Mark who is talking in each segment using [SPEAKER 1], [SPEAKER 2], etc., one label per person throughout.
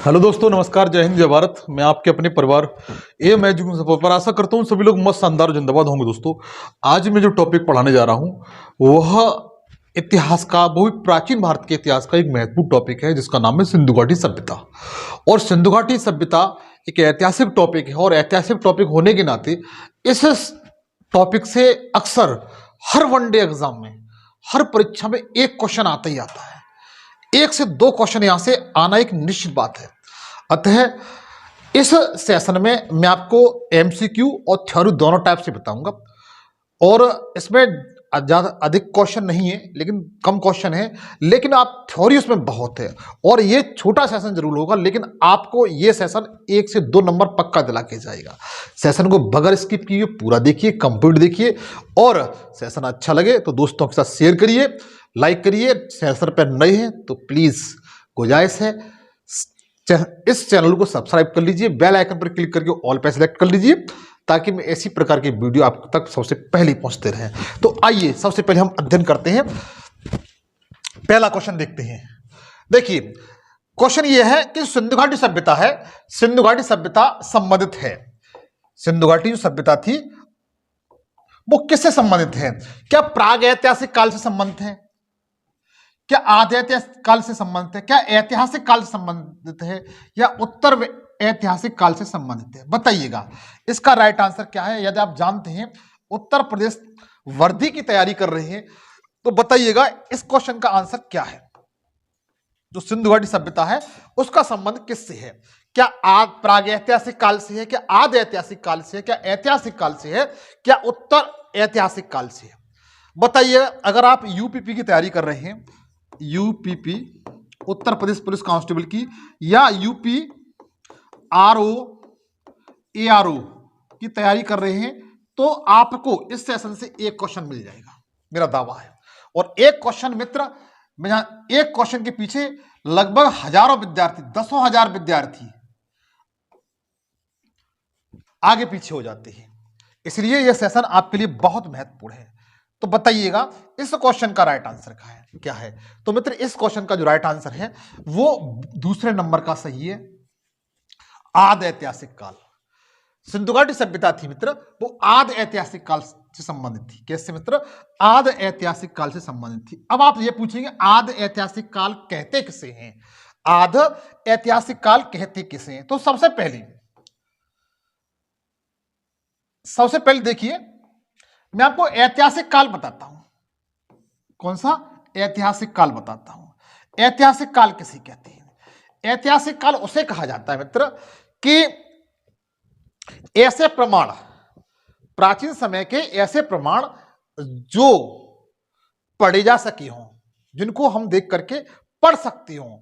[SPEAKER 1] Hello दोस्तों, नमस्कार, जय हिंद, जय भारत। मैं आपके अपने परिवार एम एजुकेशन सपोर्ट पर आशा करता हूँ सभी लोग मस्त शानदार और जिंदाबाद होंगे। दोस्तों, आज मैं जो टॉपिक पढ़ाने जा रहा हूँ वह इतिहास का, वो भी प्राचीन भारत के इतिहास का एक महत्वपूर्ण टॉपिक है जिसका नाम है सिंधु घाटी सभ्यता। और सिंधु घाटी सभ्यता एक ऐतिहासिक टॉपिक है और ऐतिहासिक टॉपिक होने के नाते इस टॉपिक से अक्सर हर वनडे एग्जाम में, हर परीक्षा में एक क्वेश्चन आता ही आता है। 1 से 2 क्वेश्चन यहां से आना एक निश्चित बात है। अतः इस सेशन में मैं आपको एमसीक्यू और थ्योरी दोनों टाइप से बताऊंगा और इसमें ज़्यादा अधिक क्वेश्चन नहीं है, लेकिन कम क्वेश्चन है, लेकिन आप थ्योरी उसमें बहुत है। और ये छोटा सेशन जरूर होगा, लेकिन आपको ये सेशन 1 से 2 नंबर पक्का दिला के जाएगा। सेशन को बगैर स्किप किए पूरा देखिए, कंप्लीट देखिए, और सेशन अच्छा लगे तो दोस्तों के साथ शेयर करिए, लाइक करिए। सेशन पर नए हैं तो प्लीज़ गुजारिश है इस चैनल को सब्सक्राइब कर लीजिए, बेल आइकन पर क्लिक करके ऑल पे सेलेक्ट कर लीजिए ताकि मैं ऐसी प्रकार की वीडियो आप तक सबसे पहले पहुंचते रहें। तो आइए सबसे पहले हम अध्ययन करते हैं। पहला क्वेश्चन देखते हैं। देखिए, क्वेश्चन ये है कि सिंधु घाटी सभ्यता है, सिंधु घाटी सभ्यता संबंधित है। सिंधु घाटी जो सभ्यता थी वो किससे संबंधित है? क्या प्राग ऐतिहासिक काल से संबंधित है, क्या आधे ऐतिहासिक काल से संबंधित है, क्या ऐतिहासिक काल से संबंधित है, या उत्तर ऐतिहासिक काल से संबंधित है? बताइएगा इसका राइट आंसर क्या है। यदि आप जानते हैं उत्तर प्रदेश वर्दी की तैयारी कर रहे हैं तो बताइएगा इस क्वेश्चन का आंसर क्या है। जो सिंधु घाटी सभ्यता है उसका संबंध किससे है? क्या प्राग ऐतिहासिक काल से है, क्या आधे ऐतिहासिक काल से है, क्या ऐतिहासिक काल से है, क्या उत्तर ऐतिहासिक काल से है? बताइए। अगर आप यूपीपी की तैयारी कर रहे हैं, UPP Uttar Pradesh police constable की, या यूपी आरओ एआरओ की तैयारी कर रहे हैं, तो आपको इस सेशन से एक क्वेश्चन मिल जाएगा, मेरा दावा है। और एक क्वेश्चन मित्र, एक क्वेश्चन के पीछे लगभग हजारों विद्यार्थी, 10,000 विद्यार्थी आगे पीछे हो जाते हैं, इसलिए यह सेशन आपके लिए बहुत महत्वपूर्ण है। तो बताइएगा इस क्वेश्चन का राइट आंसर क्या है? तो मित्र, इस क्वेश्चन का जो राइट आंसर है वो दूसरे नंबर का सही है, आधे ऐतिहासिक काल। सिंधु घाटी सभ्यता थी मित्र, वो आधे ऐतिहासिक काल से संबंधित थी। कैसे मित्र? आधे ऐतिहासिक काल से संबंधित थी। अब आप ये पूछेंगे आधे ऐतिहासिक काल कहते किसे हैं, आधे ऐतिहासिक काल कहते किसे हैं? तो सबसे पहले देखिए, मैं आपको ऐतिहासिक काल बताता हूं। कौन सा ऐतिहासिक काल बताता हूं? ऐतिहासिक काल किसे कहते हैं? ऐतिहासिक काल उसे कहा जाता है मित्र कि ऐसे प्रमाण, प्राचीन समय के ऐसे प्रमाण जो पढ़े जा सके हों, जिनको हम देख करके पढ़ सकते हों,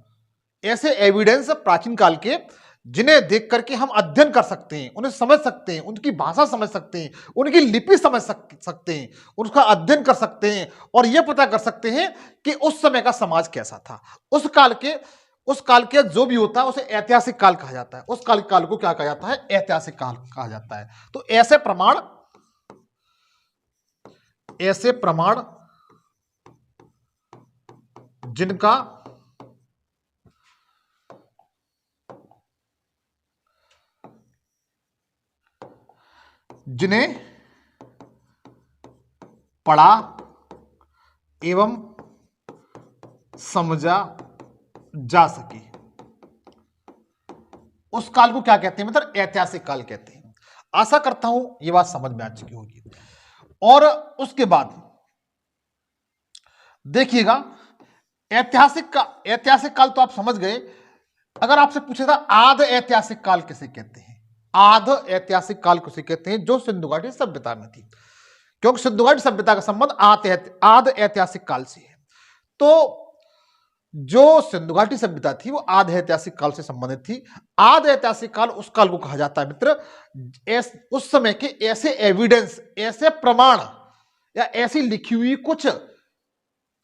[SPEAKER 1] ऐसे एविडेंस प्राचीन काल के जिन्हें देख करके हम अध्ययन कर सकते हैं, उन्हें समझ सकते हैं, उनकी भाषा समझ सकते हैं, उनकी लिपि समझ सकते हैं, उसका अध्ययन कर सकते हैं और यह पता कर सकते हैं कि उस समय का समाज कैसा था। उस काल के जो भी होता है उसे ऐतिहासिक काल कहा जाता है। उस काल को क्या कहा जाता है? ऐतिहासिक काल कहा जाता है। तो ऐसे प्रमाण जिन्हें पढ़ा एवं समझा जा सके, उस काल को क्या कहते हैं मतलब? ऐतिहासिक काल कहते हैं। आशा करता हूं यह बात समझ में आ चुकी होगी। और उसके बाद देखिएगा, ऐतिहासिक काल तो आप समझ गए। अगर आपसे पूछा था आधे ऐतिहासिक काल किसे कहते हैं, आधे ऐतिहासिक काल किसे कहते हैं, जो सिंधु घाटी सभ्यता में थी, क्योंकि सिंधु घाटी सभ्यता का संबंध आधे ऐतिहासिक काल से है। तो जो सिंधु घाटी सभ्यता थी वो आधे ऐतिहासिक काल से संबंधित थी। आधे ऐतिहासिक काल उस काल को कहा जाता है मित्र उस समय के ऐसे एविडेंस, ऐसे प्रमाण या ऐसी लिखी हुई कुछ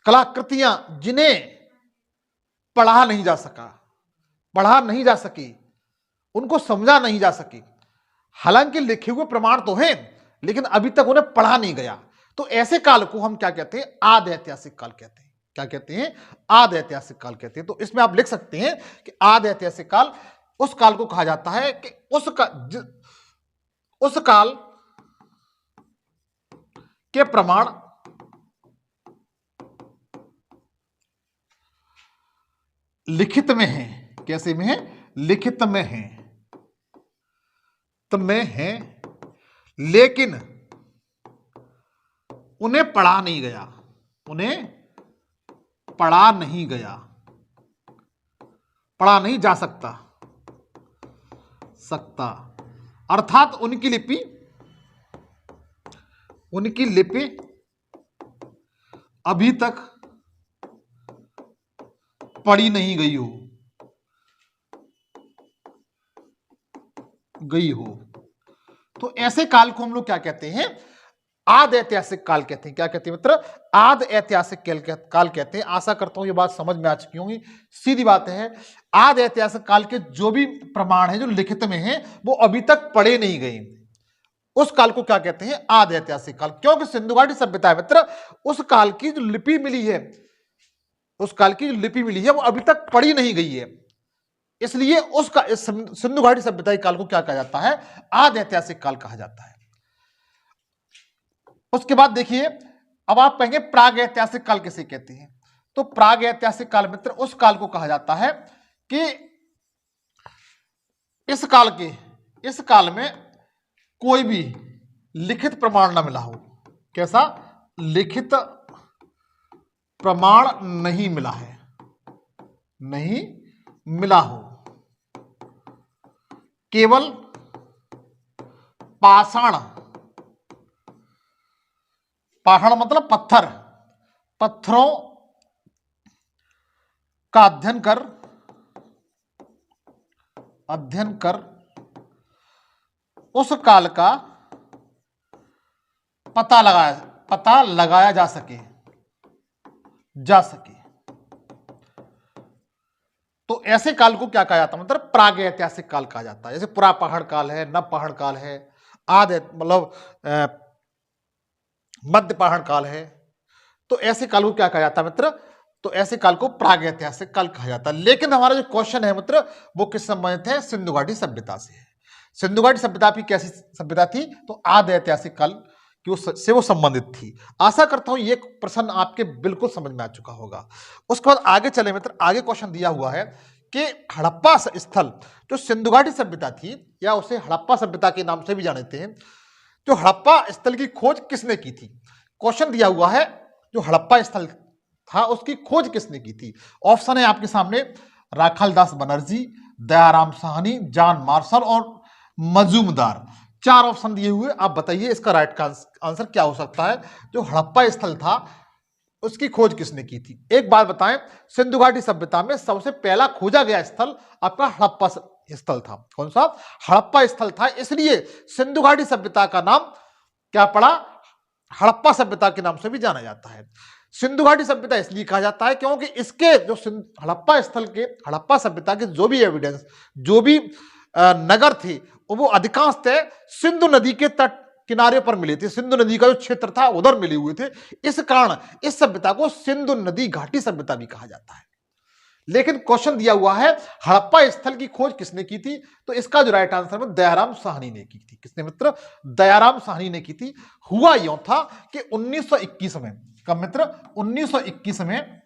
[SPEAKER 1] कलाकृतियां जिन्हें पढ़ा नहीं जा सकी, उनको समझा नहीं जा सकी। हालांकि लिखे हुए प्रमाण तो हैं लेकिन अभी तक उन्हें पढ़ा नहीं गया। तो ऐसे काल को हम क्या कहते हैं? आधे ऐतिहासिक काल कहते हैं। क्या कहते हैं? आदि ऐतिहासिक काल कहते हैं। तो इसमें आप लिख सकते हैं कि आदि ऐतिहासिक काल उस काल को कहा जाता है कि उस काल के प्रमाण लिखित में हैं। कैसे में है? लिखित में हैं, लेकिन उन्हें पढ़ा नहीं गया, उन्हें पढ़ा नहीं गया, पढ़ा नहीं जा सकता अर्थात उनकी लिपि अभी तक पढ़ी नहीं गई हो। तो ऐसे काल को हम लोग क्या कहते हैं? आदि ऐतिहासिक काल कहते हैं। क्या कहते हैं मित्र? आदि ऐतिहासिक काल कहते हैं। आशा करता हूं ये बात समझ में आ चुकी होंगी। सीधी बात है, आदि ऐतिहासिक काल के जो भी प्रमाण है जो लिखित में है वो अभी तक पढ़े नहीं गए, उस काल को क्या कहते हैं? आदि ऐतिहासिक काल। क्योंकि सिंधु घाटी सभ्यता है मित्र, उस काल की जो लिपि मिली है, वो अभी तक पढ़ी नहीं गई है, इसलिए उसका सिंधु घाटी सभ्यता काल को क्या कहा जाता है? आदि ऐतिहासिक काल कहा जाता है। उसके बाद देखिए, अब आप कहेंगे प्राग ऐतिहासिक काल किसे कहते हैं? तो प्राग ऐतिहासिक काल मित्र उस काल को कहा जाता है कि इस काल में कोई भी लिखित प्रमाण न मिला हो। कैसा? लिखित प्रमाण नहीं मिला हो, केवल पाषाण मतलब पत्थरों का अध्ययन कर उस काल का पता लगाया जा सके। तो ऐसे काल को क्या कहा जाता है? मतलब प्राग ऐतिहासिक काल कहा जाता है। जैसे पुरा पहाड़ काल है, नव पहाड़ काल है, आदि मतलब मध्य पहाड़ काल है। तो ऐसे काल को क्या कहा जाता है मित्र? तो ऐसे काल को प्राग ऐतिहासिक काल कहा जाता है। लेकिन हमारा जो क्वेश्चन है मित्र वो किस संबंधित है? सिंधु घाटी सभ्यता से है। सिंधु घाटी सभ्यता भी कैसी सभ्यता थी? तो आदि ऐतिहासिक काल से वो संबंधित थी। आशा करता हूं ये प्रश्न आपके बिल्कुल समझ में आ चुका होगा। उसके बाद आगे चले मित्र, आगे क्वेश्चन दिया हुआ है कि हड़प्पा स्थल जो सिंधु घाटी सभ्यता थी, या उसे हड़प्पा सभ्यता के नाम से भी जानते हैं, जो हड़प्पा स्थल की खोज किसने की थी? क्वेश्चन दिया हुआ है, जो हड़प्पा स्थल था उसकी खोज किसने की थी? ऑप्शन है आपके सामने, राखालदास बनर्जी, दयाराम साहनी, जॉन मार्शल और मजूमदार। 4 ऑप्शन दिए हुए, आप बताइए इसका राइट आंसर क्या हो सकता है? जो हड़प्पा स्थल था उसकी खोज किसने की थी? एक बात बताएं, सिंधु घाटी सभ्यता में सबसे पहला खोजा गया स्थल आपका हड़प्पा स्थल था। कौन सा? हड़प्पा स्थल था। इसलिए सिंधु घाटी सभ्यता का नाम क्या पड़ा? हड़प्पा सभ्यता के नाम से भी जाना जाता है। सिंधु घाटी सभ्यता इसलिए कहा जाता है क्योंकि इसके जो हड़प्पा सभ्यता के जो भी एविडेंस, जो भी नगर थे वो अधिकांश सिंधु नदी के तट किनारे पर मिले थे। सिंधु नदी का जो क्षेत्र था उधर मिले हुए थे। इस कारण इस सभ्यता को सिंधु नदी घाटी सभ्यता भी कहा जाता है। लेकिन क्वेश्चन दिया हुआ है हड़प्पा स्थल की खोज किसने की थी? तो इसका जो राइट आंसर है दयाराम साहनी ने की थी। किसने मित्र? दयाराम साहनी ने की थी। हुआ यूं था कि 1921 में, कब मित्र? 1921 में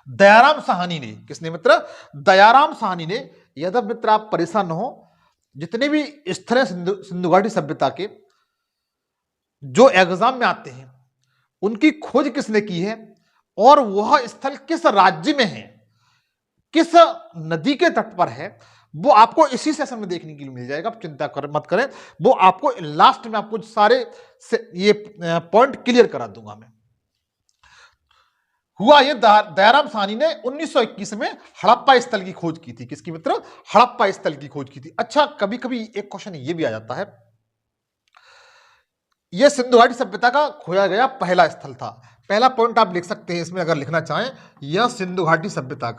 [SPEAKER 1] दयाराम साहनी ने, किसने मित्र? दयाराम साहनी ने। यदि मित्र आप परेशान न हो, जितने भी स्थल हैं सिंधु घाटी सभ्यता के जो एग्जाम में आते हैं उनकी खोज किसने की है और वह स्थल किस राज्य में है, किस नदी के तट पर है, वो आपको इसी सेशन में देखने के लिए मिल जाएगा। आप चिंता मत करें, वो आपको लास्ट में आपको सारे ये पॉइंट क्लियर करा दूंगा मैं। हुआ ये, दयाराम साहनी ने 1921 में हड़प्पा स्थल की खोज की थी। किसकी मित्र? हड़प्पा स्थल की खोज की थी। अच्छा, कभी कभी एक क्वेश्चन ये भी आ जाता है, यह सिंधु घाटी सभ्यता का खोया गया पहला स्थल था। पहला पॉइंट आप लिख सकते हैं इसमें अगर लिखना चाहें, यह सिंधु घाटी सभ्यता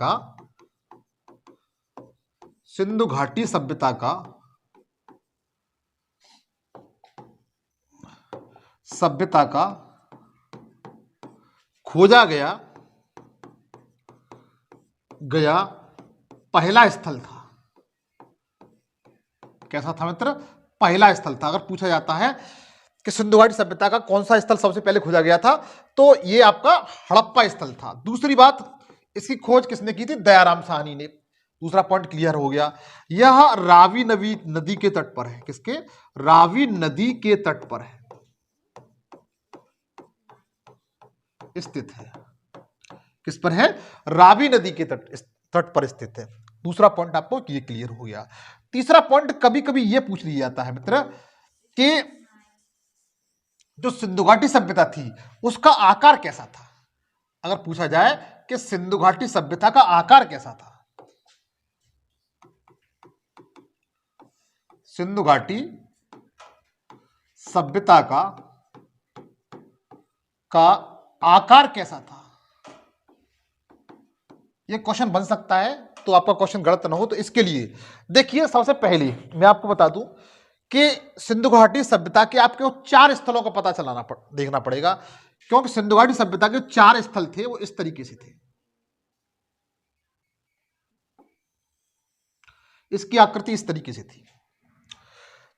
[SPEAKER 1] का खोजा गया गया पहला स्थल था। कैसा था मित्र? पहला स्थल था। अगर पूछा जाता है कि सिंधु घाटी सभ्यता का कौन सा स्थल सबसे पहले खोजा गया था, तो ये आपका हड़प्पा स्थल था। दूसरी बात, इसकी खोज किसने की थी? दयाराम साहनी ने। दूसरा पॉइंट क्लियर हो गया। यह रावी नदी के तट पर है। किसके? रावी नदी के तट पर है स्थित है। किस पर है? रावी नदी के तट पर स्थित है। दूसरा पॉइंट आपको ये क्लियर हो गया। तीसरा पॉइंट कभी कभी ये पूछ लिया जाता है मित्र कि जो सिंधु घाटी सभ्यता थी उसका आकार कैसा था। अगर पूछा जाए कि सिंधु घाटी सभ्यता का आकार कैसा था, सिंधु घाटी सभ्यता का आकार कैसा था, यह क्वेश्चन बन सकता है। तो आपका क्वेश्चन गलत ना हो, तो इसके लिए देखिए, सबसे पहले मैं आपको बता दूं कि सिंधु घाटी सभ्यता के आपके 4 स्थलों का पता देखना पड़ेगा, क्योंकि सिंधु घाटी सभ्यता के 4 स्थल थे, वो इस तरीके से थे। इसकी आकृति इस तरीके से थी।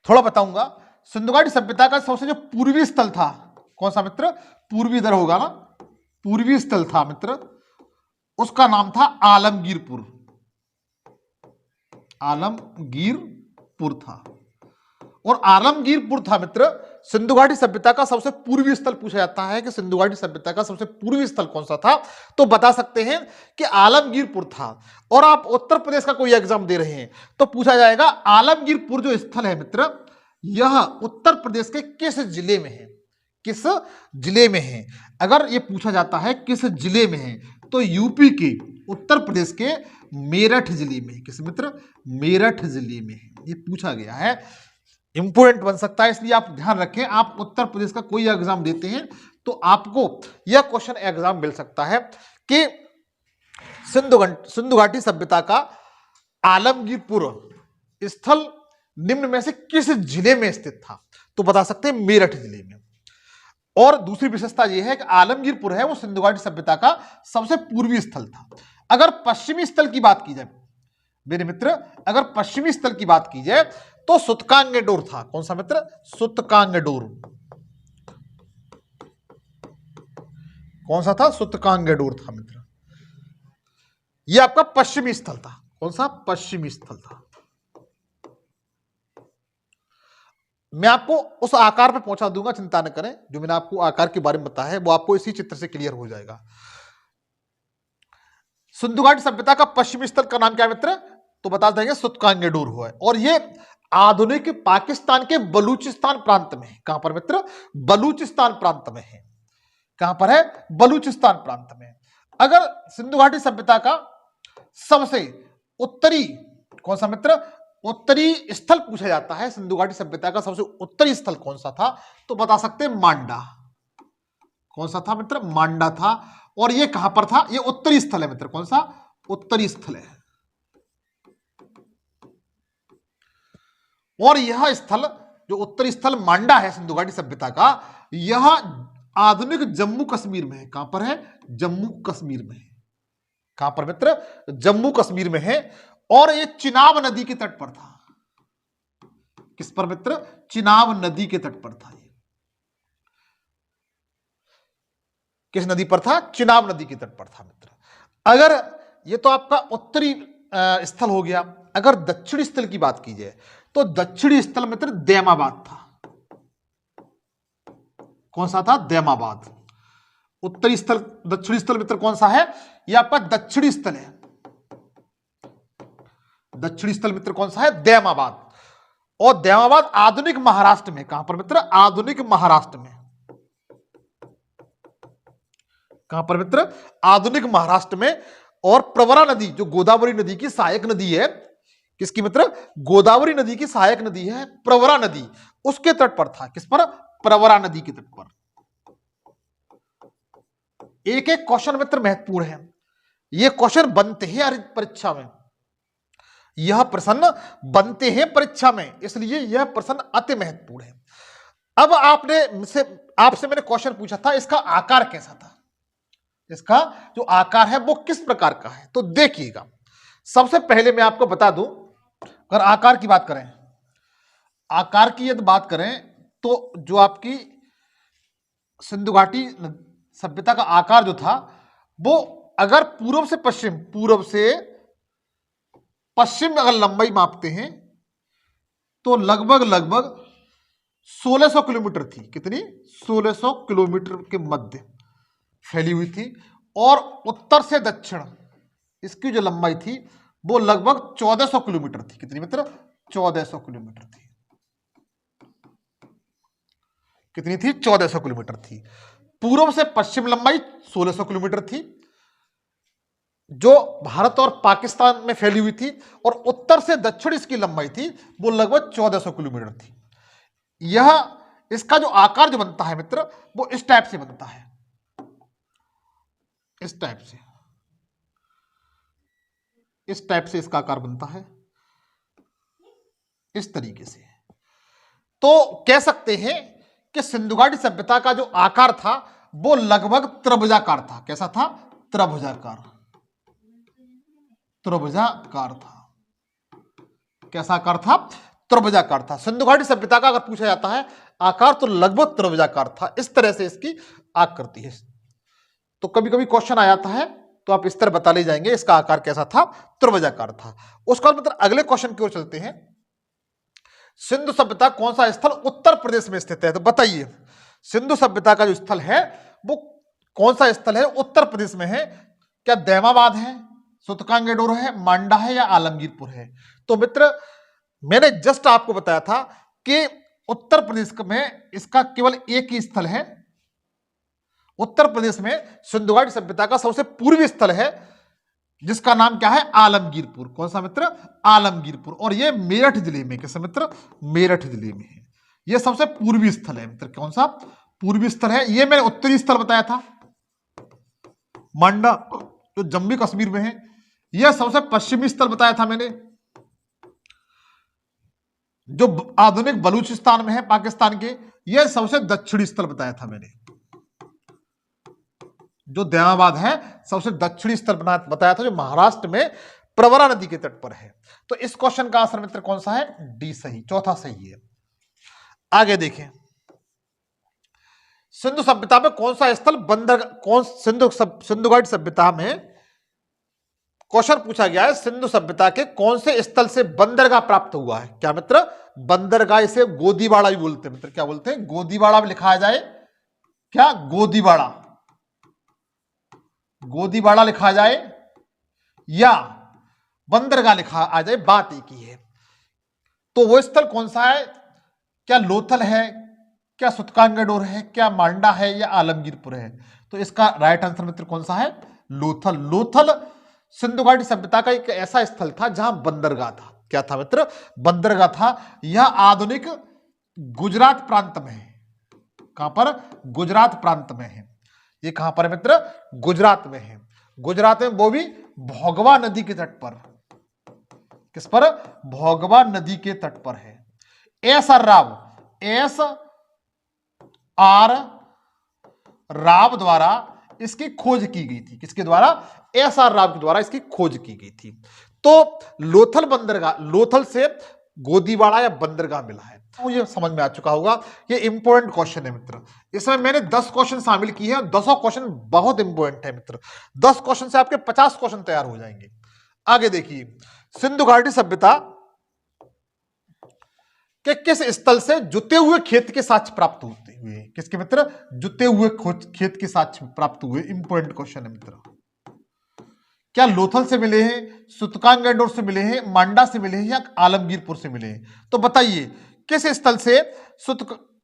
[SPEAKER 1] थोड़ा बताऊंगा। सिंधु घाटी सभ्यता का सबसे जो पूर्वी स्थल था, कौन सा मित्र? पूर्वी इधर होगा ना, पूर्वी स्थल था मित्र, उसका नाम था आलमगीरपुर। आलमगीरपुर था। और आलमगीरपुर था मित्र सिंधु घाटी सभ्यता का सबसे पूर्वी स्थल। पूछा जाता है कि सिंधु घाटी सभ्यता का सबसे पूर्वी स्थल कौन सा था, तो बता सकते हैं कि आलमगीरपुर था। और आप उत्तर प्रदेश का कोई एग्जाम दे रहे हैं तो पूछा जाएगा आलमगीरपुर जो स्थल है मित्र, यह उत्तर प्रदेश के किस जिले में है? किस जिले में है? अगर यह पूछा जाता है किस जिले में है, तो यूपी के, उत्तर प्रदेश के मेरठ जिले में। किस मित्र? मेरठ जिले में है। यह पूछा गया है, इंपोर्टेंट बन सकता है, इसलिए आप ध्यान रखें। आप उत्तर प्रदेश का कोई एग्जाम देते हैं तो आपको यह क्वेश्चन एग्जाम मिल सकता है कि सिंधु घाटी सभ्यता का आलमगीरपुर स्थल निम्न में से किस जिले में स्थित था, तो बता सकते हैं मेरठ जिले में। और दूसरी विशेषता यह है कि आलमगीरपुर है वो सिंधु घाटी सभ्यता का सबसे पूर्वी स्थल था। अगर पश्चिमी स्थल की बात की जाए मेरे मित्र, अगर पश्चिमी स्थल की बात की जाए तो सुतकांगेडोर था। कौन सा मित्र? सुतकांगेडोर। कौन सा था? सुतकांगेडोर था मित्र। यह आपका पश्चिमी स्थल था। कौन सा? पश्चिमी स्थल था। मैं आपको उस आकार पे पहुंचा दूंगा, चिंता न करें। जो मैंने आपको आकार के बारे में बताया है वो आपको इसी चित्र से क्लियर हो जाएगा। सिंधु घाटी सभ्यता का पश्चिमी स्थल का नाम क्या है मित्र? तो बता देंगे सुतकांगेडोर हुआ है। और ये आधुनिक पाकिस्तान के बलूचिस्तान प्रांत में है। कहां पर मित्र? बलूचिस्तान प्रांत में है। कहां पर है? बलूचिस्तान प्रांत में। अगर सिंधु घाटी सभ्यता का सबसे उत्तरी, कौन सा मित्र? उत्तरी स्थल पूछा जाता है, सिंधु घाटी सभ्यता का सबसे उत्तरी स्थल कौन सा था, तो बता सकते हैं मांडा। कौन सा था मित्र? मांडा था। और ये कहां पर था? ये उत्तरी स्थल है मित्र। कौन सा? उत्तरी स्थल है। और यह स्थल, जो उत्तरी स्थल मांडा है सिंधु घाटी सभ्यता का, यह आधुनिक जम्मू कश्मीर में है। कहां पर है? जम्मू कश्मीर में है। कहां पर मित्र? जम्मू कश्मीर में है। और यह चिनाब नदी के तट पर था। किस पर मित्र? चिनाब नदी के तट पर था। किस नदी पर था? चिनाब नदी के तट पर था मित्र। अगर ये तो आपका उत्तरी स्थल हो गया। अगर दक्षिणी स्थल की बात की जाए तो दक्षिणी स्थल मित्र दैमाबाद था। कौन सा था? दैमाबाद। उत्तरी स्थल, दक्षिणी स्थल मित्र कौन सा है? ये आपका दक्षिणी स्थल है। दक्षिणी स्थल मित्र कौन सा है? दैमाबाद। और दैमाबाद आधुनिक महाराष्ट्र में। कहां पर मित्र? आधुनिक महाराष्ट्र में। कहां पर मित्र? आधुनिक महाराष्ट्र में। और प्रवरा नदी, जो गोदावरी नदी की सहायक नदी है, किसकी मित्र? गोदावरी नदी की सहायक नदी है प्रवरा नदी, उसके तट पर था। किस पर? प्रवरा नदी के तट पर। एक एक क्वेश्चन मित्र महत्वपूर्ण है। ये क्वेश्चन बनते हैं परीक्षा में, यह प्रश्न बनते हैं परीक्षा में, इसलिए यह प्रश्न अति महत्वपूर्ण है। अब आपसे मैंने क्वेश्चन पूछा था, इसका आकार कैसा था? इसका जो आकार है वो किस प्रकार का है। तो देखिएगा, सबसे पहले मैं आपको बता दूं, अगर आकार की बात करें, आकार की यदि बात करें तो जो आपकी सिंधु घाटी सभ्यता का आकार जो था वो अगर पूर्व से पश्चिम में अगर लंबाई मापते हैं तो लगभग 1600 किलोमीटर थी। कितनी? 1600 किलोमीटर के मध्य फैली हुई थी। और उत्तर से दक्षिण इसकी जो लंबाई थी वो लगभग 1400 किलोमीटर थी। कितनी मित्र? 1400 किलोमीटर थी। कितनी थी? 1400 किलोमीटर थी। पूर्व से पश्चिम लंबाई 1600 किलोमीटर थी जो भारत और पाकिस्तान में फैली हुई थी, और उत्तर से दक्षिण इसकी लंबाई थी वो लगभग 1400 किलोमीटर थी। यह इसका जो आकार जो बनता है मित्र वो इस टाइप से बनता है, इस टाइप से इसका आकार बनता है, इस तरीके से। तो कह सकते हैं कि सिंधु घाटी सभ्यता का जो आकार था वो लगभग त्रिभुजाकार था। कैसा था? त्रिभुजाकार था। कैसा आकार था? त्रिभुजाकार था। सिंधु घाटी सभ्यता का अगर पूछा जाता है आकार तो लगभग त्रिभुजाकार था। इस तरह से इसकी आकृति है। तो कभी कभी क्वेश्चन आ जाता है तो आप इस तरह बता ले जाएंगे इसका आकार कैसा था? त्रिभुजाकार था। उसका मतलब अगले क्वेश्चन की ओर चलते हैं। सिंधु सभ्यता कौन सा स्थल उत्तर प्रदेश में स्थित है? तो बताइए, सिंधु सभ्यता का जो स्थल है वो कौन सा स्थल है? उत्तर प्रदेश में है। क्या दैमाबाद है, सुतकांगेडोर है, मांडा है या आलमगीरपुर है? तो मित्र मैंने जस्ट आपको बताया था कि उत्तर प्रदेश में इसका केवल एक ही स्थल है। उत्तर प्रदेश में सिंधु घाटी सभ्यता का सबसे पूर्वी स्थल है जिसका नाम क्या है? आलमगीरपुर। कौन सा मित्र? आलमगीरपुर। और यह मेरठ जिले में, कैसे मित्र? मेरठ जिले में है। यह सबसे पूर्वी स्थल है मित्र। कौन सा पूर्वी स्थल है? यह मैंने उत्तरी स्थल बताया था, मांडा जो जम्मू कश्मीर में है। यह सबसे पश्चिमी स्थल बताया था मैंने, जो आधुनिक बलूचिस्तान में है पाकिस्तान के। यह सबसे दक्षिणी स्थल बताया था मैंने, जो दैमाबाद है सबसे दक्षिणी स्थल बताया था, जो महाराष्ट्र में प्रवरा नदी के तट पर है। तो इस क्वेश्चन का आंसर मित्र कौन सा है? डी सही, चौथा सही है। आगे देखें, सिंधु सभ्यता में कौन सा स्थल सिंधु घाटी सभ्यता में क्वेश्चन पूछा गया है, सिंधु सभ्यता के कौन से स्थल से बंदरगाह प्राप्त हुआ है? क्या मित्र? बंदरगाह। इसे गोदीबाड़ा भी बोलते हैं मित्र। क्या बोलते हैं? गोदीबाड़ा में लिखा जाए क्या? गोदीबाड़ा लिखा जाए या बंदरगाह लिखा आ जाए, बात एक ही है। तो वो स्थल कौन सा है? क्या लोथल है, क्या सुतकांगेडोर है, क्या मांडा है या आलमगीरपुर है? तो इसका राइट आंसर मित्र कौन सा है? लोथल। लोथल सिंधु घाटी सभ्यता का एक ऐसा स्थल था जहां बंदरगाह था। क्या था मित्र? बंदरगाह था। यह आधुनिक गुजरात प्रांत में है। कहां पर? गुजरात प्रांत में है। ये कहां पर है मित्र? गुजरात में है। गुजरात में, वो भी भोगवा नदी के तट पर। किस पर? भोगवा नदी के तट पर है। एस.आर. राव द्वारा इसकी खोज की गई थी। किसके द्वारा? एस.आर. राव के द्वारा इसकी खोज की गई थी। तो लोथल बंदरगाह, लोथल से गोदीबाड़ा या बंदरगाह मिला है। तो ये समझ में आ चुका होगा। ये इंपॉर्टेंट क्वेश्चन है मित्र। इसमें मैंने 10 क्वेश्चन शामिल किए हैं। 10 क्वेश्चन बहुत इंपॉर्टेंट है मित्र। 10 क्वेश्चन से आपके 50 क्वेश्चन तैयार हो जाएंगे। आगे देखिए, सिंधु घाटी सभ्यता के किस स्थल से जुते हुए खेत के साक्ष्य प्राप्त होते हुए? किसके मित्र? जुते हुए खेत के साक्ष्य प्राप्त हुए। इंपॉर्टेंट क्वेश्चन है मित्र। क्या लोथल से मिले हैं, सुतकांगेडोर से मिले हैं, मांडा से मिले हैं या आलमगीरपुर से मिले हैं? तो बताइए किस स्थल से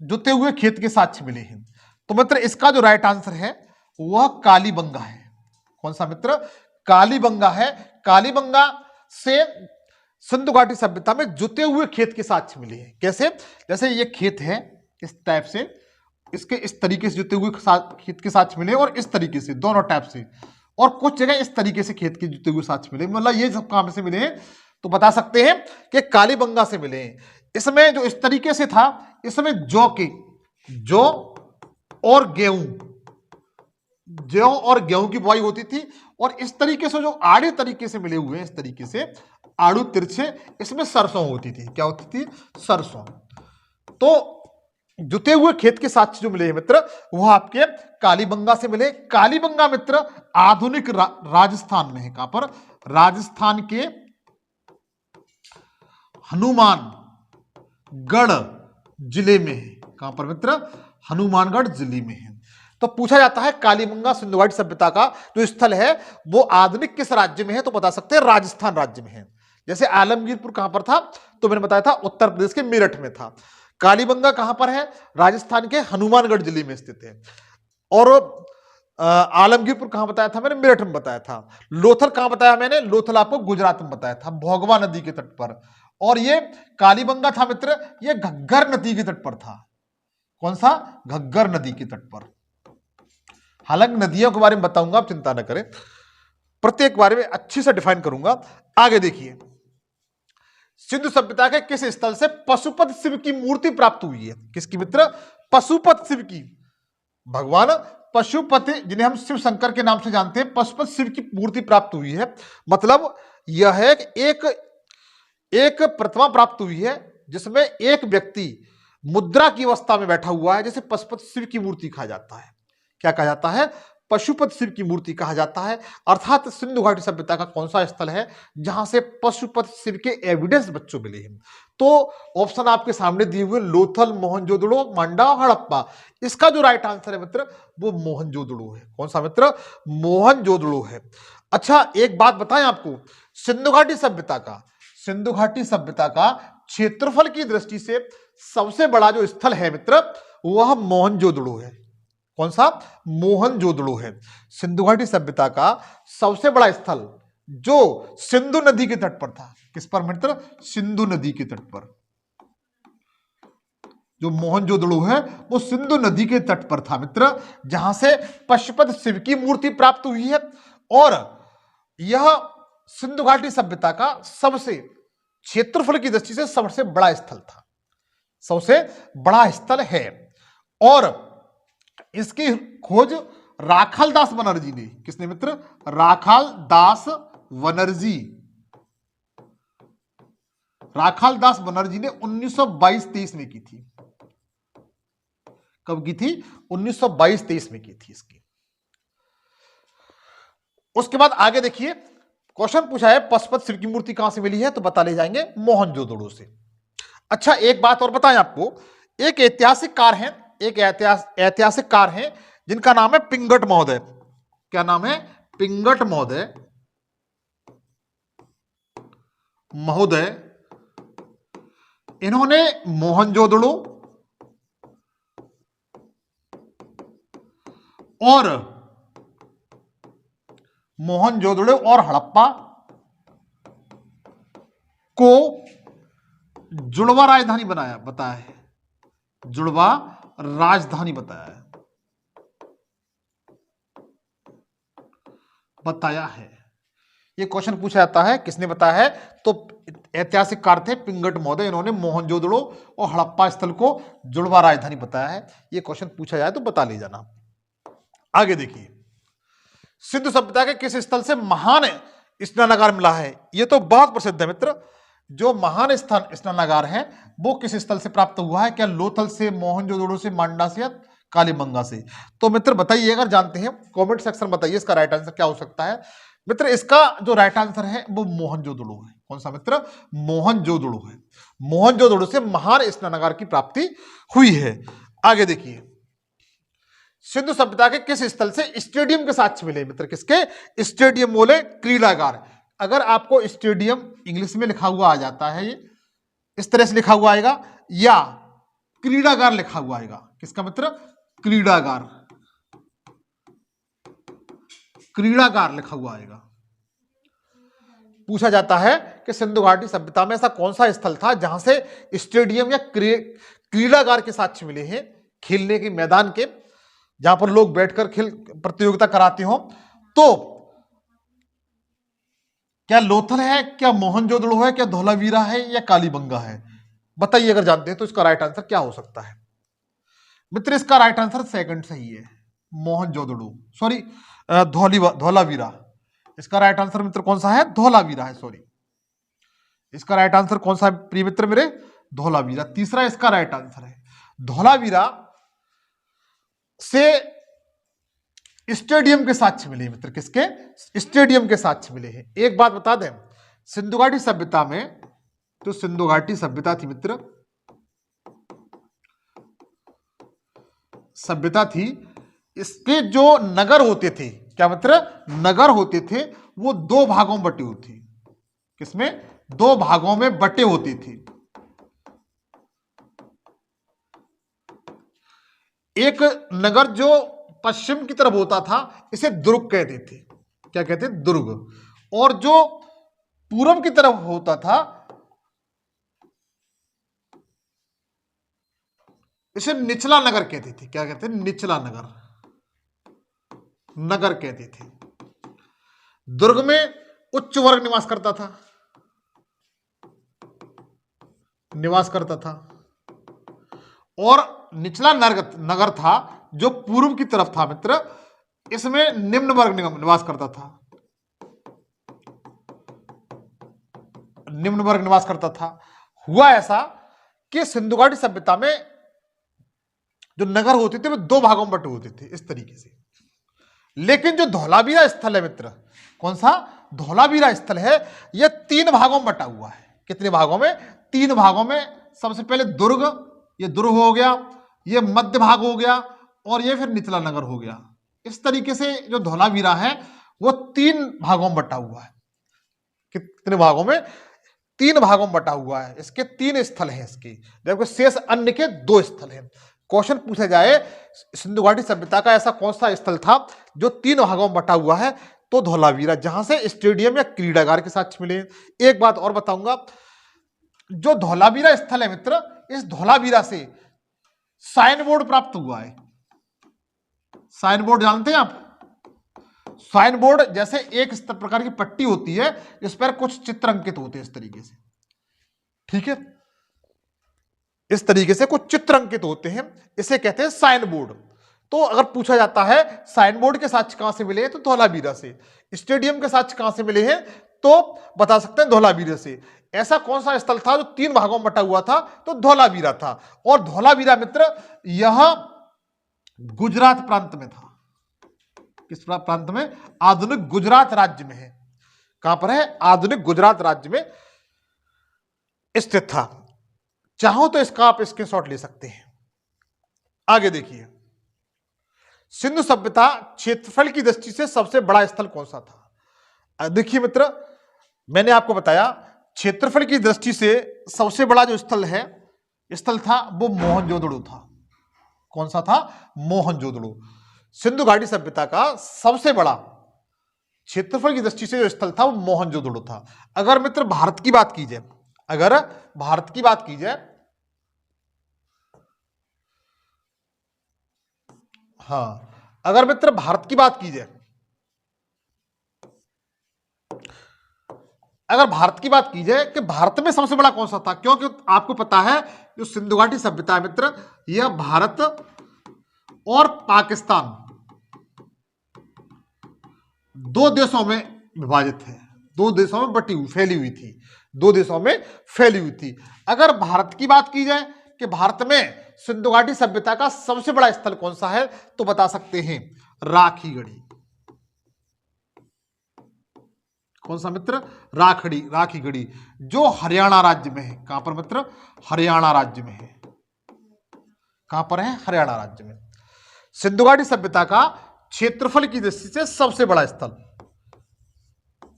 [SPEAKER 1] जुते हुए खेत के साक्ष्य मिले हैं? तो मित्र इसका जो राइट आंसर है वह कालीबंगा है। कौन सा मित्र? कालीबंगा है। कालीबंगा से सिंधु घाटी सभ्यता में जुते हुए खेत के साक्ष्य मिले हैं। कैसे? जैसे ये खेत है, इस टाइप से, इसके इस तरीके से जुते हुए खेत के साक्ष्य मिले, और इस तरीके से, दोनों टाइप से, और कुछ जगह इस तरीके से खेत के जुते हुए साक्ष्य मिले। मतलब ये सब कहां से मिले हैं? तो बता सकते हैं कि कालीबंगा से मिले हैं। इसमें जो इस तरीके से था, इसमें जौ और गेहूं जौ और गेहूं की बुआई होती थी। और इस तरीके से जो आड़े तरीके से मिले हुए हैं, इस तरीके से आड़ू तिरछे, इसमें सरसों होती थी। क्या होती थी? सरसों। तो जुते हुए खेत के साथ जो मिले हैं मित्र, वो आपके कालीबंगा से मिले। कालीबंगा मित्र आधुनिक राजस्थान में है। कहां पर? राजस्थान के हनुमानगढ़ जिले में है। कहां पर मित्र? हनुमानगढ़ जिले में है। तो पूछा जाता है कालीबंगा सिंधु घाटी सभ्यता का जो स्थल है वो आधुनिक किस राज्य में है? तो बता सकते हैं राजस्थान राज्य में है। जैसे आलमगीरपुर कहां पर था? तो मैंने बताया था उत्तर प्रदेश के मेरठ में था। कालीबंगा कहां पर है? राजस्थान के हनुमानगढ़ जिले में स्थित है। और आलमगीरपुर कहां बताया था मैंने? मेरठ में बताया था। लोथल कहां बताया मैंने? लोथल आपको गुजरात में बताया था, भोगवा नदी के तट पर। और ये कालीबंगा था मित्र, ये घग्गर नदी के तट पर था। कौन सा? घग्गर नदी के तट पर। हालांकि नदियों के बारे में बताऊंगा, आप चिंता न करें, प्रत्येक बारे में अच्छी से डिफाइन करूंगा। आगे देखिए, सिंधु सभ्यता के किस स्थल से पशुपति शिव की मूर्ति प्राप्त हुई है? किसकी मित्र? पशुपति शिव की। भगवान पशुपति, जिन्हें हम शिव शंकर के नाम से जानते हैं, पशुपति शिव की मूर्ति प्राप्त हुई है। मतलब यह है एक प्रतिमा प्राप्त हुई है जिसमें एक व्यक्ति मुद्रा की अवस्था में बैठा हुआ है, जैसे पशुपति शिव की मूर्ति कहा जाता है। क्या कहा जाता है? पशुपति शिव की मूर्ति कहा जाता है। अर्थात सिंधु घाटी सभ्यता का कौन सा स्थल है जहां से पशुपति शिव के एविडेंस बच्चों मिले हैं? तो ऑप्शन आपके सामने दिए हुए लोथल, मोहनजोदड़ो, मांडा, हड़प्पा। इसका जो राइट आंसर है मित्र वो मोहनजोदड़ो है। कौन सा मित्र? मोहनजोदड़ो है। अच्छा, एक बात बताएं आपको, सिंधु घाटी सभ्यता का क्षेत्रफल की दृष्टि से सबसे बड़ा जो स्थल है मित्र वह मोहनजोदड़ो है। कौन सा? मोहनजोदड़ो है। सिंधु घाटी सभ्यता का सबसे बड़ा स्थल जो सिंधु नदी के तट पर था। किस पर मित्र? सिंधु नदी के तट पर। जो मोहनजोदड़ो है वो सिंधु नदी के तट पर था मित्र, जहां से पशुपति शिव की मूर्ति प्राप्त हुई है। और यह सिंधु घाटी सभ्यता का सबसे क्षेत्रफल की दृष्टि से सबसे बड़ा स्थल था, सबसे बड़ा स्थल है। और इसकी खोज राखालदास बनर्जी ने। किसने मित्र? राखालदास बनर्जी ने 1922-23 में की थी। कब की थी? 1922-23 में की थी इसकी। उसके बाद आगे देखिए, क्वेश्चन पूछा है पशुपति शिव की मूर्ति कहां से मिली है? तो बता ले जाएंगे मोहनजोदड़ो से। अच्छा, एक बात और बताएं आपको, एक ऐतिहासिक कार है जिनका नाम है पिंगट महोदय। क्या नाम है? पिंगट महोदय। इन्होंने मोहनजोदड़ो और हड़प्पा को जुड़वा राजधानी बताया है। जुड़वा राजधानी बताया है। ये क्वेश्चन पूछा जाता है, किसने बताया है? तो ऐतिहासिक कार थे पिंगट महोदय, इन्होंने मोहनजोदड़ो और हड़प्पा स्थल को जुड़वा राजधानी बताया है। ये क्वेश्चन पूछा जाए तो बता ले जाना। आगे देखिए, सिंधु सभ्यता के किस स्थल से महान स्नानागार मिला है? ये तो बहुत प्रसिद्ध है मित्र। जो महान स्नानागार है वो किस स्थल से प्राप्त हुआ है? क्या लोथल से, मोहनजोदड़ो से, मांडा से या कालीबंगा से? तो मित्र बताइए, अगर जानते हैं कमेंट सेक्शन बताइए इसका राइट आंसर क्या हो सकता है। मित्र इसका जो राइट आंसर है वो मोहनजोदड़ो है। कौन सा मित्र? मोहनजोदड़ो है। मोहनजोदड़ो से महान स्नानागार की प्राप्ति हुई है। आगे देखिए, सिंधु सभ्यता के किस स्थल से स्टेडियम के साक्ष्य मिले मित्र? किसके? स्टेडियम बोले क्रीड़ागार। अगर आपको स्टेडियम इंग्लिश में लिखा हुआ आ जाता है, ये इस तरह से लिखा हुआ आएगा, या क्रीड़ागार लिखा हुआ आएगा। किसका मित्र? क्रीड़ागार लिखा हुआ आएगा। पूछा जाता है कि सिंधु घाटी सभ्यता में ऐसा कौन सा स्थल था जहां से स्टेडियम या क्रीड़ागार के साक्ष्य मिले हैं, खेलने के मैदान के, जहां पर लोग बैठकर खेल प्रतियोगिता कराते हो। तो क्या लोथल है, क्या मोहनजोदड़ो है, क्या धौलावीरा है या कालीबंगा है? बताइए, अगर जानते हैं तो इसका राइट आंसर क्या हो सकता है। मित्र इसका राइट आंसर सेकंड सही है, मोहनजोदड़ो, सॉरी धोलावीरा। इसका राइट आंसर मित्र कौन सा है? धोलावीरा है, सॉरी। इसका राइट आंसर कौन सा है प्रिय मित्र मेरे? धोलावीरा। तीसरा इसका राइट आंसर है। धोलावीरा से स्टेडियम के साक्ष्य मिले मित्र। किसके? स्टेडियम के साक्ष्य मिले हैं। एक बात बता दें, सिंधु घाटी सभ्यता में, तो सिंधु घाटी सभ्यता थी मित्र, सभ्यता थी, इसके जो नगर होते थे, क्या मित्र? नगर होते थे, वो दो भागों में बटे होते थे। किसमें? दो भागों में बटे होते थे। एक नगर जो पश्चिम की तरफ होता था, इसे दुर्ग कहते थे। क्या कहते? दुर्ग। और जो पूर्व की तरफ होता था, इसे निचला नगर कहते थे। क्या कहते? निचला नगर, नगर कहते थे। दुर्ग में उच्च वर्ग निवास करता था, और निचला नगर था जो पूर्व की तरफ था मित्र, इसमें निम्न वर्ग निवास करता था। निम्न वर्ग निवास करता था। हुआ ऐसा कि सिंधु घाटी सभ्यता में जो नगर होते थे वे दो भागों में बटे होते थे, इस तरीके से। लेकिन जो धोलावीरा स्थल है मित्र, कौन सा? धोलावीरा स्थल है, यह तीन भागों में बटा हुआ है। कितने भागों में? तीन भागों में। सबसे पहले दुर्ग, ये दुर्ग हो गया, ये मध्य भाग हो गया, और ये फिर निचला नगर हो गया। इस तरीके से जो धोलावीरा है वो तीन भागों में बटा हुआ है। कितने भागों में? तीन भागों में बटा हुआ है। इसके तीन स्थल हैं इसके, जबकि शेष अन्य के दो स्थल हैं। क्वेश्चन पूछा जाए सिंधु घाटी सभ्यता का ऐसा कौन सा स्थल था जो तीन भागों में बटा हुआ है, तो धोलावीरा, जहां से स्टेडियम या क्रीडागार के साक्ष्य मिले। एक बात और बताऊंगा, जो धोलावीरा स्थल है मित्र, इस धोलावीरा से साइन बोर्ड प्राप्त हुआ है। साइन बोर्ड जानते हैं आप? साइन बोर्ड जैसे एक इस प्रकार की पट्टी होती है, इस पर कुछ चित्र अंकित होते हैं, इस तरीके से। ठीक है, इस तरीके से कुछ चित्र अंकित होते हैं, इसे कहते हैं साइन बोर्ड। तो अगर पूछा जाता है साइन बोर्ड के साक्ष्य कहां से मिले हैं, तो धोलावीरा से। स्टेडियम के साक्ष्य कहां से मिले हैं, तो बता सकते हैं धोलावीरा से। ऐसा कौन सा स्थल था जो तीन भागों में बटा हुआ था, तो धोलावीरा था। और धोलावीरा मित्र यह गुजरात प्रांत में था। किस प्रांत में? आधुनिक गुजरात राज्य में है। कहां पर है? आधुनिक गुजरात राज्य में स्थित था। चाहो तो इसका आप स्क्रीनशॉट ले सकते हैं। आगे देखिए, सिंधु सभ्यता क्षेत्रफल की दृष्टि से सबसे बड़ा स्थल कौन सा था? देखिए मित्र, मैंने आपको बताया क्षेत्रफल की दृष्टि से सबसे बड़ा जो स्थल था वो मोहनजोदड़ो था। कौन सा था? मोहनजोदड़ो। सिंधु घाटी सभ्यता का सबसे बड़ा क्षेत्रफल की दृष्टि से जो स्थल था वो मोहनजोदड़ो था। अगर मित्र भारत की बात की जाए, अगर भारत की बात की जाए, हाँ, अगर मित्र भारत की बात की जाए, अगर भारत की बात की जाए कि भारत में सबसे बड़ा कौन सा था, क्योंकि आपको पता है जो सिंधु घाटी सभ्यता है मित्र, यह भारत और पाकिस्तान दो देशों में विभाजित है, दो देशों में बटी हुई, फैली हुई थी, दो देशों में फैली हुई थी। अगर भारत की बात की जाए कि भारत में सिंधु घाटी सभ्यता का सबसे बड़ा स्थल कौन सा है, तो बता सकते हैं राखीगढ़ी। कौन सा मित्र? राखीगढ़ी, जो हरियाणा राज्य में है। कहां पर मित्र? हरियाणा राज्य में है। कहां पर है? हरियाणा राज्य में। सिंधु घाटी सभ्यता का क्षेत्रफल की दृष्टि से सबसे बड़ा स्थल,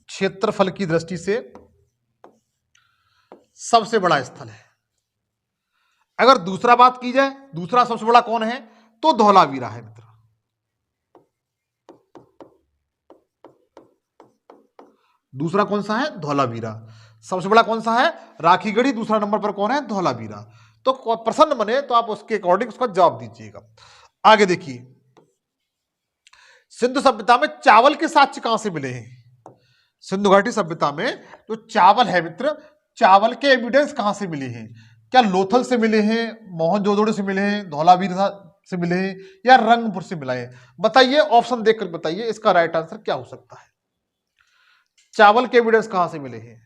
[SPEAKER 1] क्षेत्रफल की दृष्टि से सबसे बड़ा स्थल है। अगर दूसरा बात की जाए, दूसरा सबसे बड़ा कौन है, तो धोलावीरा है मित्र। दूसरा कौन सा है? धोलावीरा। सबसे बड़ा कौन सा है? राखीगढ़ी। दूसरा नंबर पर कौन है? धोलावीरा। तो प्रश्न बने तो आप उसके अकॉर्डिंग उसका जवाब दीजिएगा। आगे देखिए, सिंधु सभ्यता में चावल के साक्ष्य कहां से मिले हैं? सिंधु घाटी सभ्यता में जो चावल है मित्र, चावल के एविडेंस कहां से मिले हैं? क्या लोथल से मिले हैं, मोहनजोदड़ो से मिले हैं, धोलावीरा से मिले हैं या रंगपुर से मिला है? बताइए, ऑप्शन देखकर बताइए इसका राइट आंसर क्या हो सकता है। चावल के एविडेंस कहां से मिले हैं?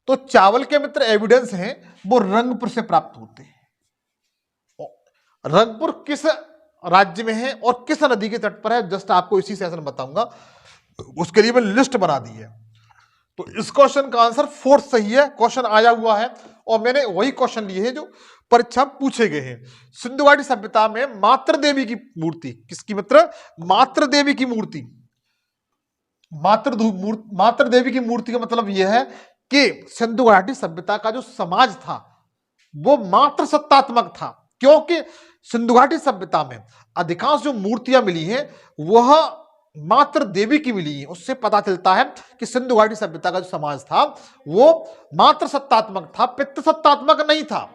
[SPEAKER 1] तो चावल के मित्र एविडेंस हैं वो रंगपुर से प्राप्त होते हैं। रंगपुर किस राज्य में है और किस नदी के तट पर है, जस्ट आपको इसी सेशन बताऊंगा, उसके लिए मैं लिस्ट बना दी है। तो इस क्वेश्चन का आंसर फोर्थ सही है, क्वेश्चन आया हुआ है और मैंने वही क्वेश्चन लिए हैं जो परीक्षा पूछे गए हैं। सिंधु घाटी सभ्यता में मातृ देवी की मूर्ति, किसकी मित्र? मातृ देवी की मूर्ति। मातृ देवी की मूर्ति का मतलब यह है कि सिंधु घाटी सभ्यता का जो समाज था वो मातृ सत्तात्मक था, क्योंकि सिंधु घाटी सभ्यता में अधिकांश जो मूर्तियां मिली हैं वह मातृ देवी की मिली है। उससे पता चलता है कि सिंधु घाटी सभ्यता का जो समाज था वो मातृ सत्तात्मक था, पितृ सत्तात्मक नहीं था,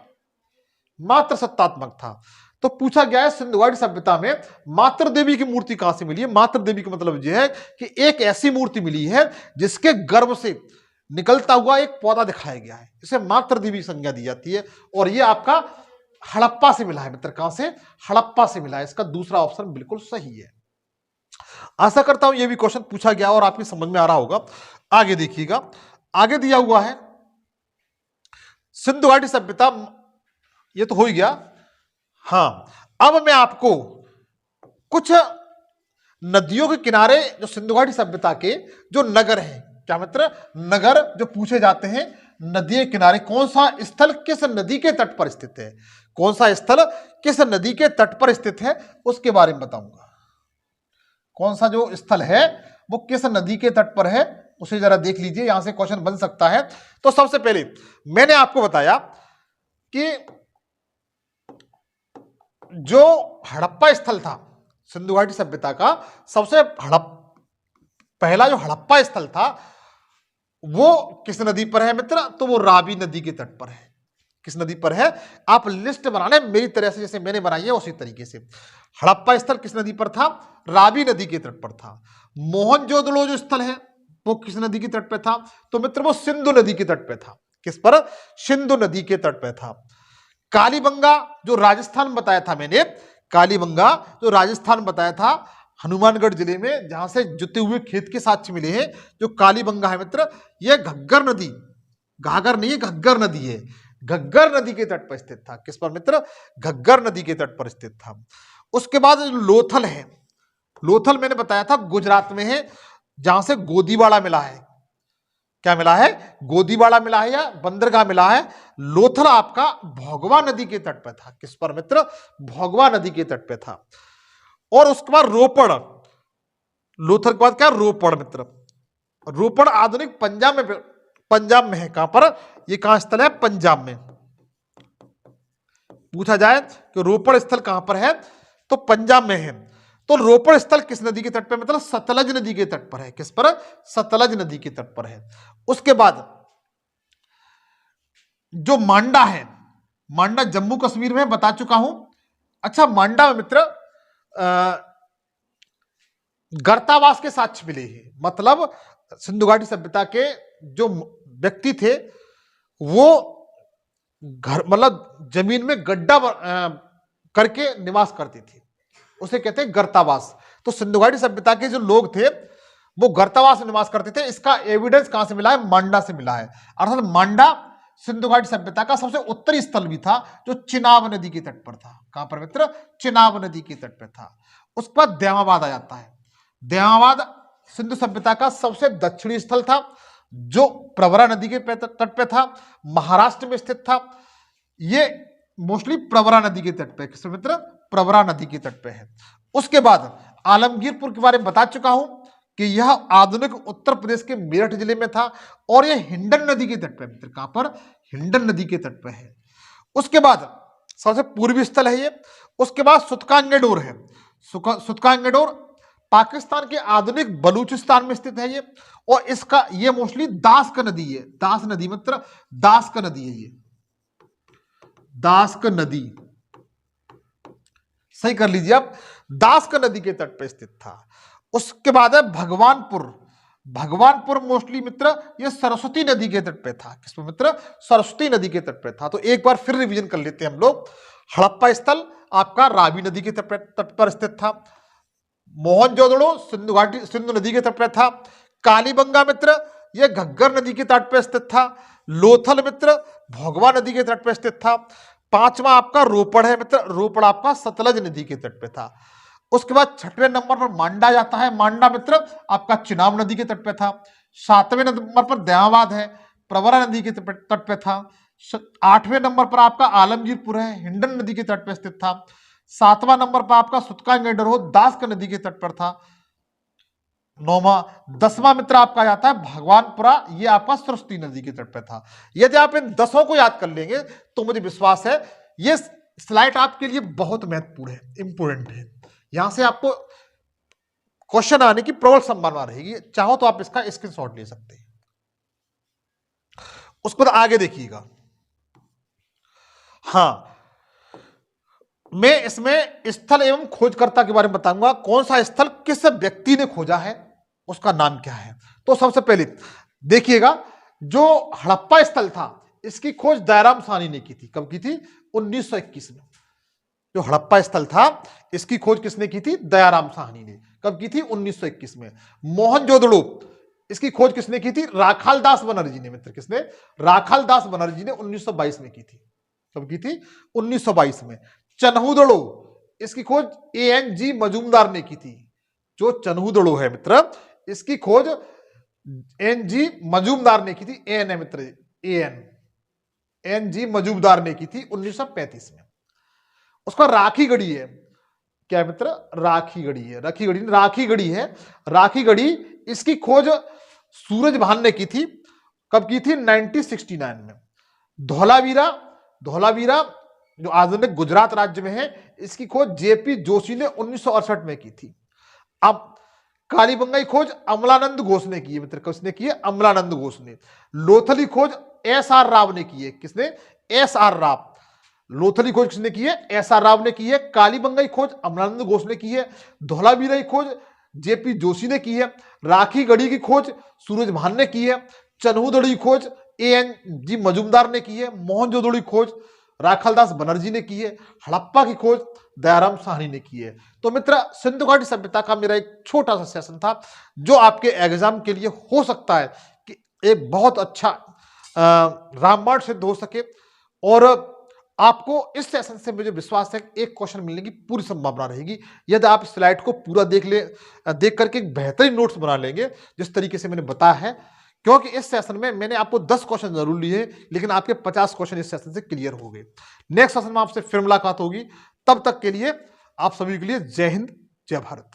[SPEAKER 1] मातृ सत्तात्मक था। तो पूछा गया है सिंधु घाटी सभ्यता में मातृ देवी की मूर्ति कहां से मिली है? मातृ देवी का मतलब यह है कि एक ऐसी मूर्ति मिली है जिसके गर्भ से निकलता हुआ एक पौधा दिखाया गया है, इसे मातृ देवी की संज्ञा दी जाती है। और यह आपका हड़प्पा से मिला है मित्र। कहां से? हड़प्पा से मिला है। इसका दूसरा ऑप्शन बिल्कुल सही है। आशा करता हूं यह भी क्वेश्चन पूछा गया और आपकी समझ में आ रहा होगा। आगे देखिएगा, आगे दिया हुआ है सिंधु घाटी सभ्यता, ये तो हो ही गया। हां, अब मैं आपको कुछ नदियों के किनारे जो सिंधु घाटी सभ्यता के जो नगर हैं, क्या मित्र? नगर जो पूछे जाते हैं, नदी के किनारे कौन सा स्थल किस नदी के तट पर स्थित है, कौन सा स्थल किस नदी के तट पर स्थित है, उसके बारे में बताऊंगा। कौन सा जो स्थल है वो किस नदी के तट पर है उसे जरा देख लीजिए, यहां से क्वेश्चन बन सकता है। तो सबसे पहले मैंने आपको बताया कि जो हड़प्पा स्थल था सिंधु घाटी सभ्यता का, सबसे पहला जो हड़प्पा स्थल था वो किस नदी पर है मित्र? तो वो रावी नदी के तट पर है। किस नदी पर है? आप लिस्ट बना लें मेरी तरह से, जैसे मैंने बनाई है उसी तरीके से। हड़प्पा स्थल किस नदी पर था? रावी नदी के तट पर था। मोहनजोदड़ो जो स्थल है वो किस नदी के तट पर था? तो मित्र वो सिंधु नदी के तट पर था। किस पर? सिंधु नदी के तट पर था। कालीबंगा जो राजस्थान बताया था मैंने, कालीबंगा जो राजस्थान बताया था, हनुमानगढ़ जिले में, जहां से जुते हुए खेत के साक्ष्य मिले हैं, जो कालीबंगा है मित्र, यह घग्गर नदी, घाघर नहीं है, घग्गर नदी है, घग्गर नदी के तट पर स्थित था। किस पर मित्र? घग्गर नदी के तट पर स्थित था। उसके बाद लोथल है, लोथल मैंने बताया था गुजरात में है, जहां से गोदीवाड़ा मिला है। क्या मिला है? गोदीवाड़ा मिला है या बंदरगाह मिला है। लोथल आपका भोगवा नदी के तट पर था। किस पर मित्र? भोगवा नदी के तट पर था। और उसके बाद रोपड़, लोथल के बाद क्या? रोपड़ मित्र। रोपड़ आधुनिक पंजाब में है। कहां पर? ये कहां स्थल है? पंजाब में। पूछा जाए कि रोपड़ स्थल कहां पर है, तो पंजाब में है। तो रोपड़ स्थल किस नदी के तट पर? मतलब सतलज नदी के तट पर है। किस पर? सतलज नदी के तट पर है। उसके बाद जो मांडा है, मांडा जम्मू कश्मीर में बता चुका हूं। अच्छा, मांडा में मित्र गर्तावास के साक्ष्य मिले हैं। मतलब सिंधु घाटी सभ्यता के जो व्यक्ति थे वो घर, मतलब जमीन में गड्ढा करके निवास करते थे, उसे कहते हैं गर्तावास। तो सिंधु घाटी सभ्यता के जो लोग थे वो गर्तावास में निवास करते थे। इसका एविडेंस कहां से मिला है? मांडा से मिला है। अर्थात मांडा सिंधु घाटी सभ्यता का सबसे उत्तरी स्थल भी था, जो चिनाब नदी के तट पर था। कहां पर मित्र? चिनाब नदी के तट पर था। उसके बाद देवाबाद आ जाता है। देवाबाद सिंधु सभ्यता का सबसे दक्षिणी स्थल था, जो प्रवरा नदी के तट पे था, महाराष्ट्र में स्थित था। ये मोस्टली प्रवरा नदी के तट पे, किस मित्र? प्रवरा नदी के तट पे है। उसके बाद आलमगीरपुर के बारे में बता चुका हूं कि यह आधुनिक उत्तर प्रदेश के मेरठ जिले में था और यह हिंडन नदी के तट पे मित्र। कहां पर? हिंडन नदी के तट पे है। उसके बाद सबसे पूर्वी स्थल है ये। उसके बाद सुतकांगेडोर है। सुतकांगेडोर पाकिस्तान के आधुनिक बलूचिस्तान में स्थित है ये, और इसका ये मोस्टली दास्क नदी है। दास नदी मित्र, दास्क नदी है ये, दास्क नदी, सही कर लीजिए आप, दास्क नदी के तट पर स्थित था। उसके बाद है भगवानपुर। भगवानपुर मोस्टली मित्र ये सरस्वती नदी के तट पे था। किस पे मित्र? सरस्वती नदी के तट पे था। तो एक बार फिर रिवीजन कर लेते हैं हम लोग। हड़प्पा स्थल आपका रावी नदी के तट पर स्थित था। मोहनजोदड़ो सिंधु नदी के तट पर था। कालीबंगा मित्र यह घग्गर नदी के तट पर स्थित था। लोथल मित्र भोगवा नदी के तट पर स्थित था। पांचवा आपका रोपड़ है मित्र, रोपड़ आपका सतलज नदी के तट पे था। उसके बाद छठवें नंबर पर मांडा जाता है। मांडा मित्र आपका चिनाब नदी के तट पे था। सातवें नंबर पर दयावाद है, प्रवरा नदी के तट पे था। आठवें नंबर पर आपका आलमगीरपुर है, हिंडन नदी के तट पे स्थित था। सातवां नंबर पर आपका सुतकांगेडर हो, दास्क नदी के तट पर था। नौवा, 10वां मित्र आपका जाता है भगवानपुरा, ये आपका सरस्वती नदी के तट पे था। यदि आप इन 10 को याद कर लेंगे तो मुझे विश्वास है ये स्लाइड आपके लिए बहुत महत्वपूर्ण है, इंपोर्टेंट है। यहां से आपको क्वेश्चन आने की प्रबल संभावना रहेगी। चाहो तो आप इसका स्क्रीनशॉट ले सकते हैं। उसके बाद आगे देखिएगा। हाँ, मैं इसमें स्थल एवं खोजकर्ता के बारे में बताऊंगा। कौन सा स्थल किस व्यक्ति ने खोजा है, उसका नाम क्या है। तो सबसे पहले देखिएगा, जो हड़प्पा स्थल था इसकी खोज दयाराम साहनी ने की थी। कब की थी? 1921 में। जो हड़प्पा स्थल था इसकी खोज किसने की थी? दयाराम साहनी ने। कब की थी? 1921 में। मोहनजोदड़ो इसकी खोज किसने की थी? राखालदास बनर्जी ने मित्र। किसने? राखालदास बनर्जी ने 1922 में की थी। कब की थी? 1922 में। चन्हूदड़ो इसकी खोज AN जी मजूमदार ने की थी। जो चन्हूदड़ो है मित्र इसकी खोज NG मजूमदार ने की थी। AN है मित्र, NG मजूमदार ने की थी 1935 में। उसका राखी गढ़ी है, क्या मित्र? राखी गढ़ी है। राखी गढ़ी इसकी खोज सूरजभान ने की थी। कब की थी? 1969 में। धौलावीरा जो आधुनिक गुजरात राज्य में है, इसकी खोज JP जोशी ने 1968 में की थी। अब कालीबंगा की खोज अमलानंद घोष ने की है मित्र। किसने की है? अमलानंद घोष ने। लोथली खोज SR राव ने की है। किसने? SR राव। लोथली खोज किसने की है? SR राव ने की है। कालीबंगा की खोज अमलानंद घोष ने की है। धौलावीरा की खोज JP जोशी ने की है। राखी गढ़ी की खोज सूरजभान ने की है। चन्हूदड़ी की खोज AN जी मजूमदार ने की है। मोहनजोदड़ो की खोज राखालदास बनर्जी ने की है। हड़प्पा की खोज दयाराम साहनी ने की है। तो मित्र, सिंधु घाटी सभ्यता का मेरा एक छोटा सा सेशन था जो आपके एग्जाम के लिए हो सकता है कि एक बहुत अच्छा रामबाण सिद्ध हो सके। और आपको इस सेशन से मुझे विश्वास है कि एक क्वेश्चन मिलने की पूरी संभावना रहेगी यदि आप स्लाइड को पूरा देख करके एक बेहतरीन नोट्स बना लेंगे जिस तरीके से मैंने बताया है। क्योंकि इस सेशन में मैंने आपको 10 क्वेश्चन जरूर लिए, लेकिन आपके 50 क्वेश्चन इस सेशन से क्लियर हो गए। नेक्स्ट सेशन में आपसे फिर मुलाकात होगी। तब तक के लिए आप सभी के लिए जय हिंद, जय भारत।